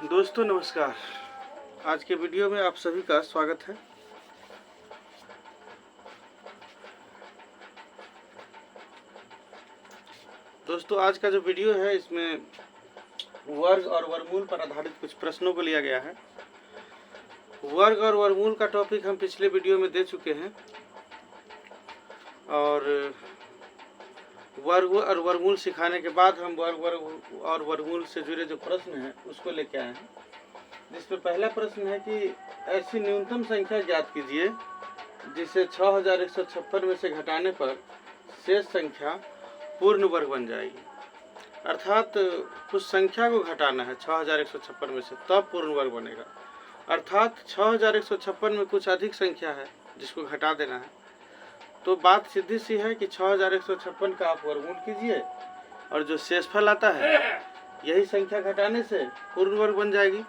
दोस्तों नमस्कार। आज के वीडियो में आप सभी का स्वागत है। दोस्तों आज का जो वीडियो है इसमें वर्ग और वर्गमूल पर आधारित कुछ प्रश्नों को लिया गया है। वर्ग और वर्गमूल का टॉपिक हम पिछले वीडियो में दे चुके हैं और वर्ग और वर्गमूल सिखाने के बाद हम वर्ग और वर्गमूल से जुड़े जो प्रश्न हैं उसको लेके आए हैं, जिसमें पहला प्रश्न है कि ऐसी न्यूनतम संख्या ज्ञात कीजिए जिसे 6156 में से घटाने पर शेष संख्या पूर्ण वर्ग बन जाएगी। अर्थात कुछ संख्या को घटाना है 6156 में से, तब पूर्ण वर्ग बनेगा। अर्थात 6156 में कुछ अधिक संख्या है जिसको घटा देना है। तो बात सीधी सी है कि 6156 का आप वर्गमूल कीजिए और जो शेषफल आता है यही संख्या घटाने से पूर्ण वर्ग बन जाएगी।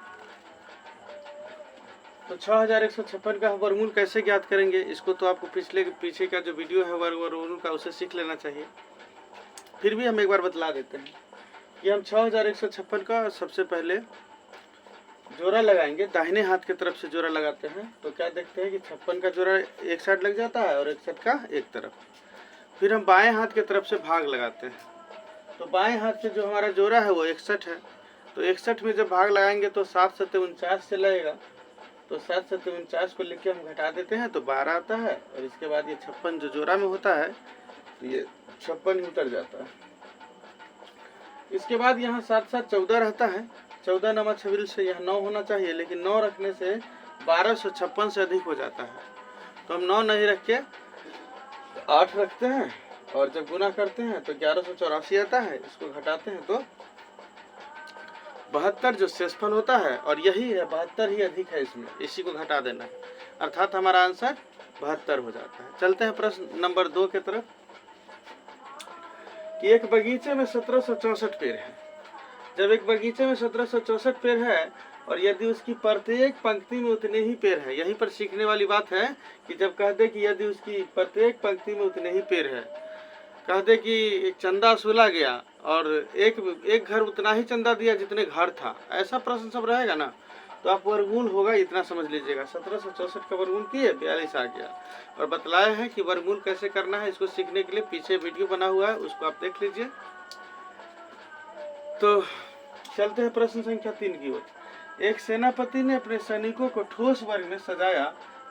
तो 6156 का वर्गमूल कैसे ज्ञात करेंगे, इसको तो आपको पीछे का जो वीडियो है वर्ग और वर्गमूल का उसे सीख लेना चाहिए। फिर भी हम एक बार बतला देते हैं कि हम 6156 का सबसे पहले जोड़ा लगाएंगे। दाहिने हाथ की तरफ से जोड़ा लगाते हैं तो क्या देखते हैं कि 56 का जोड़ा एक साइड लग जाता है और 61 का एक तरफ। फिर हम बाएं हाथ की तरफ से भाग लगाते हैं तो बाएं हाथ से जो हमारा जोड़ा है वो 61 है। तो 61 में जब भाग लगाएंगे तो 7 7 49 से लगेगा। तो 7 7 49 को लिख के हम घटा देते हैं तो 12 आता है और इसके बाद ये 56 जो जोड़ा में होता है तो ये 56 ही उतर जाता है। इसके बाद यहाँ साथ साथ 14 रहता है। 14 नमा छबिल से यहाँ 9 होना चाहिए, लेकिन 9 रखने से 1256 से अधिक हो जाता है। तो हम 9 नहीं रख के 8 रखते हैं और जब गुना करते हैं तो 1184 आता है। इसको घटाते हैं तो 72 जो शेषफल होता है, और यही है 72 ही अधिक है, इसमें इसी को घटा देना है। अर्थात हमारा आंसर 72 हो जाता है। चलते हैं प्रश्न नंबर 2 की तरफ कि एक बगीचे में 1764 पेड़ है। जब एक बगीचे में 1764 पेड़ है और यदि उसकी प्रत्येक पंक्ति में उतने ही पेड़ है, यहीं पर सीखने वाली बात है कि जब कह दे कि यदि उसकी प्रत्येक पंक्ति में उतने ही पेड़ है, कह दे कि एक चंदा वसूला गया और एक घर उतना ही चंदा दिया जितने घर था, ऐसा प्रश्न सब रहेगा ना, तो आप वर्गमूल होगा इतना समझ लीजिएगा। 1764 का वर्गमूल किए 42 आ गया। और बतलाया है कि वर्गमूल कैसे करना है, इसको सीखने के लिए पीछे वीडियो बना हुआ है, उसको आप देख लीजिए। तो चलते हैं प्रश्न संख्या 3 की ओर। एक सेनापति ने अपने सैनिकों को ठोस वर्ग में सजाया,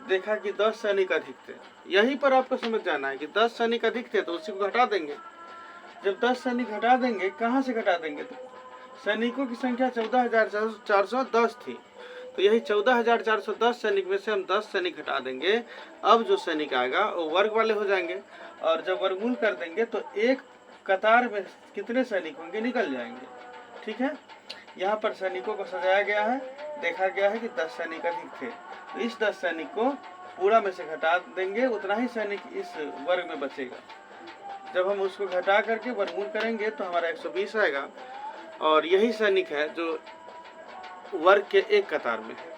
देखा कि 10 सैनिक अधिक थे। यहीं पर आपको समझ जाना है कि 10 सैनिक अधिक थे तो उसी को घटा देंगे। जब 10 सैनिक घटा देंगे, कहाँ से घटा देंगे, तो सैनिकों की संख्या 14,410 थी, तो यही 14,410 सैनिक में से हम 10 सैनिक घटा देंगे। अब जो सैनिक आएगा वो वर्ग वाले हो जाएंगे और जब वर्गमूल कर देंगे तो एक कतार में कितने सैनिक होंगे निकल जाएंगे। ठीक है, यहाँ पर सैनिकों को सजाया गया है, देखा गया है कि 10 सैनिक अधिक थे, तो इस 10 सैनिक को पूरा में से घटा देंगे, उतना ही सैनिक इस वर्ग में बचेगा। जब हम उसको घटा करके वर्गमूल करेंगे तो हमारा 120 आएगा और यही सैनिक है जो वर्ग के एक कतार में है।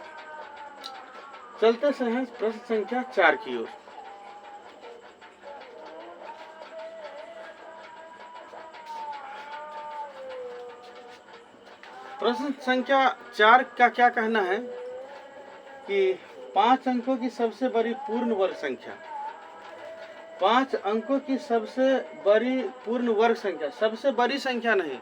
चलते हैं प्रश्न संख्या 4 की ओर। प्रश्न संख्या 4 का क्या कहना है कि 5 अंकों की सबसे बड़ी पूर्ण वर्ग संख्या, 5 अंकों की सबसे बड़ी पूर्ण वर्ग संख्या, सबसे बड़ी संख्या नहीं,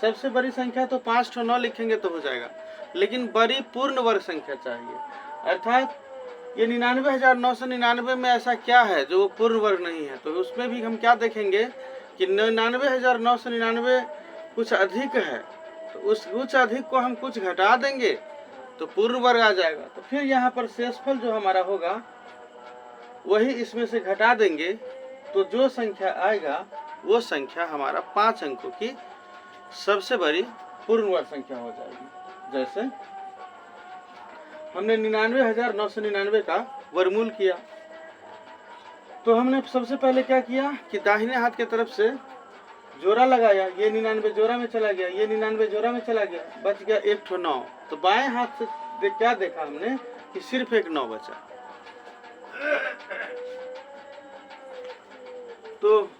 सबसे बड़ी संख्या तो 5 to 9 लिखेंगे तो हो जाएगा, लेकिन बड़ी पूर्ण वर्ग संख्या चाहिए। अर्थात ये 99,999 में ऐसा क्या है जो पूर्ण वर्ग नहीं है, तो उसमें भी हम क्या देखेंगे कि 99,999 कुछ अधिक है, तो उस कुछ अधिक को हम कुछ घटा देंगे तो पूर्ण वर्ग आ जाएगा। तो फिर यहाँ पर शेषफल जो हमारा होगा वही इसमें से घटा देंगे, तो जो संख्या आएगा वो संख्या हमारा 5 अंकों की सबसे बड़ी पूर्ण वर्ग संख्या हो जाएगी। जैसे हमने 99,999 का वर्गमूल किया, तो हमने सबसे पहले क्या किया कि दाहिने हाथ की तरफ से जोड़ा लगाया, ये 99 जोड़ा में चला गया, ये 99 जोड़ा में चला गया, बच गया 1 to 9। तो बाएं हाथ से क्या देखा हमने कि सिर्फ एक 9 बचा। तो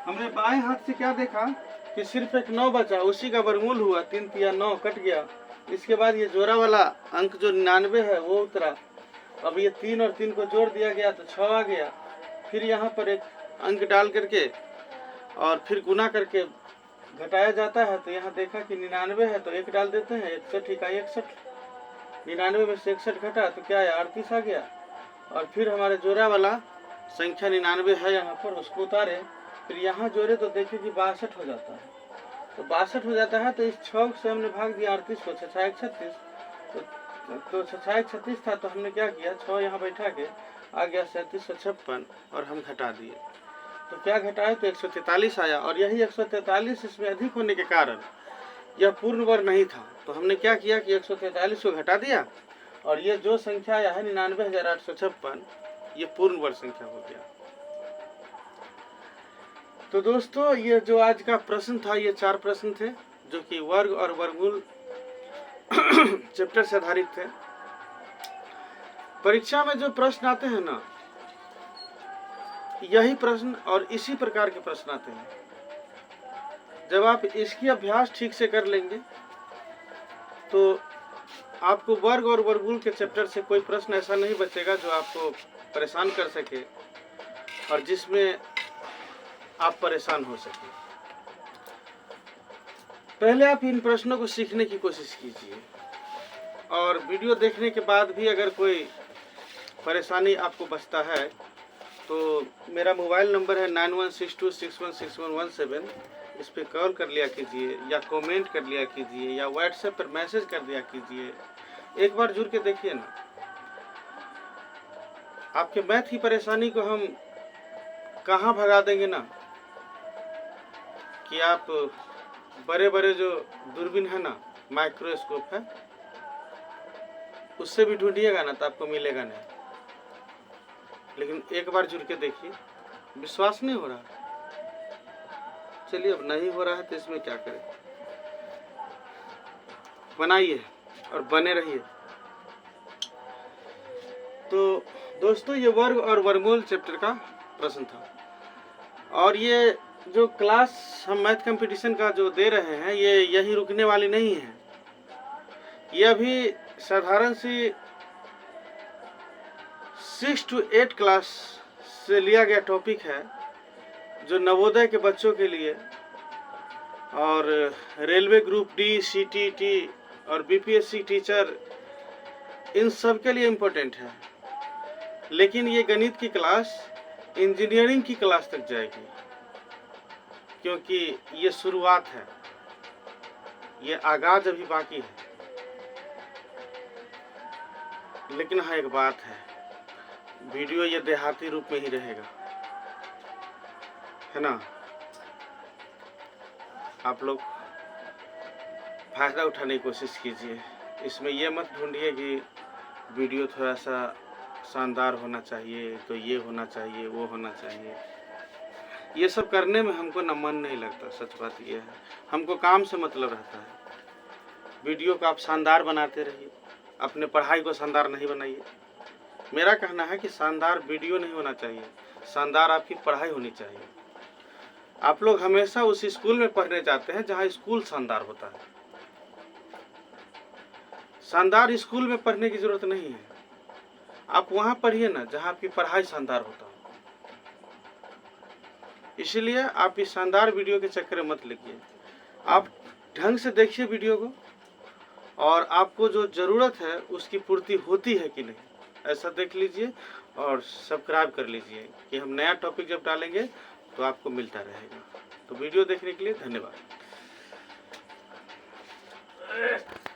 हमने बाएं हाथ से क्या देखा कि सिर्फ एक 9 बचा, उसी का वर्गमूल हुआ, 3 तिया 9 कट गया। इसके बाद ये जोड़ा वाला अंक जो 99 है वो उतरा। अब ये 3 और 3 को जोड़ दिया गया तो 6 आ गया। फिर यहाँ पर एक अंक डाल करके और फिर गुना करके घटाया जाता है। तो यहाँ देखा कि 99 है तो 1 डाल देते हैं, 61 इकाई 61। 99 में से 61 घटा तो क्या है, 38 आ गया। और फिर हमारे जोड़ा वाला संख्या 99 है यहाँ पर, उसको उतारे, फिर यहाँ जोड़े तो देखे कि 62 हो जाता है। तो 62 हो जाता है तो इस 6 से हमने भाग दिया 38 को, 6 36। तो 6 36 था तो हमने क्या किया, 6 यहाँ बैठा के आ गया 3756 और हम घटा दिए। तो क्या घटाए तो 143 आया। और यही 143 इसमें अधिक होने के कारण यह पूर्ण वर्ग नहीं था। तो हमने क्या किया कि 143 को घटा दिया और ये जो संख्या आया है 99,856 ये पूर्ण वर्ग संख्या हो गया। तो दोस्तों ये जो आज का प्रश्न था, ये 4 प्रश्न थे जो कि वर्ग और वर्गमूल चैप्टर से आधारित थे। परीक्षा में जो प्रश्न आते हैं ना, यही प्रश्न और इसी प्रकार के प्रश्न आते हैं। जब आप इसकी अभ्यास ठीक से कर लेंगे तो आपको वर्ग और वर्गमूल के चैप्टर से कोई प्रश्न ऐसा नहीं बचेगा जो आपको परेशान कर सके और जिसमें आप परेशान हो सके। पहले आप इन प्रश्नों को सीखने की कोशिश कीजिए और वीडियो देखने के बाद भी अगर कोई परेशानी आपको बचता है तो मेरा मोबाइल नंबर है 9162616117। इस पर कॉल कर लिया कीजिए या कमेंट कर लिया कीजिए या व्हाट्सएप पर मैसेज कर दिया कीजिए। एक बार जुड़ के देखिए ना, आपके मैथ की परेशानी को हम कहाँ भगा देंगे ना कि आप बड़े बड़े जो दूरबीन है ना, माइक्रोस्कोप है, उससे भी ढूंढिएगा ना तो आपको मिलेगा नहीं। लेकिन एक बार जुड़ के देखिए, विश्वास नहीं हो रहा, चलिए अब नहीं हो रहा है तो इसमें क्या करें, बनाइए और बने रहिए। तो दोस्तों ये वर्ग और वर्गमूल चैप्टर का प्रश्न था और ये जो क्लास हम मैथ कंपटीशन का जो दे रहे हैं ये यही रुकने वाली नहीं है। ये अभी साधारण सी 6 to 8 क्लास से लिया गया टॉपिक है जो नवोदय के बच्चों के लिए और रेलवे ग्रुप डी, सीटीटी और बीपीएससी टीचर, इन सब के लिए इम्पोर्टेंट है। लेकिन ये गणित की क्लास इंजीनियरिंग की क्लास तक जाएगी क्योंकि ये शुरुआत है, ये आगाज अभी बाकी है। लेकिन हाँ एक बात है, वीडियो ये देहाती रूप में ही रहेगा, है ना। आप लोग फायदा उठाने की कोशिश कीजिए। इसमें ये मत ढूंढिए कि वीडियो थोड़ा सा शानदार होना चाहिए, तो ये होना चाहिए, वो होना चाहिए। ये सब करने में हमको ना मन नहीं लगता, सच बात ये है। हमको काम से मतलब रहता है। वीडियो को आप शानदार बनाते रहिए, अपने पढ़ाई को शानदार नहीं बनाइए। मेरा कहना है कि शानदार वीडियो नहीं होना चाहिए, शानदार आपकी पढ़ाई होनी चाहिए। आप लोग हमेशा उस स्कूल में पढ़ने जाते हैं जहाँ स्कूल शानदार होता है। शानदार स्कूल में पढ़ने की जरूरत नहीं है, आप वहाँ पढ़िए ना जहाँ आपकी पढ़ाई शानदार होता हो। इसलिए आप इस शानदार वीडियो के चक्कर में मत लगिए। आप ढंग से देखिए वीडियो को और आपको जो ज़रूरत है उसकी पूर्ति होती है कि नहीं, ऐसा देख लीजिए और सब्सक्राइब कर लीजिए कि हम नया टॉपिक जब डालेंगे तो आपको मिलता रहेगा। तो वीडियो देखने के लिए धन्यवाद।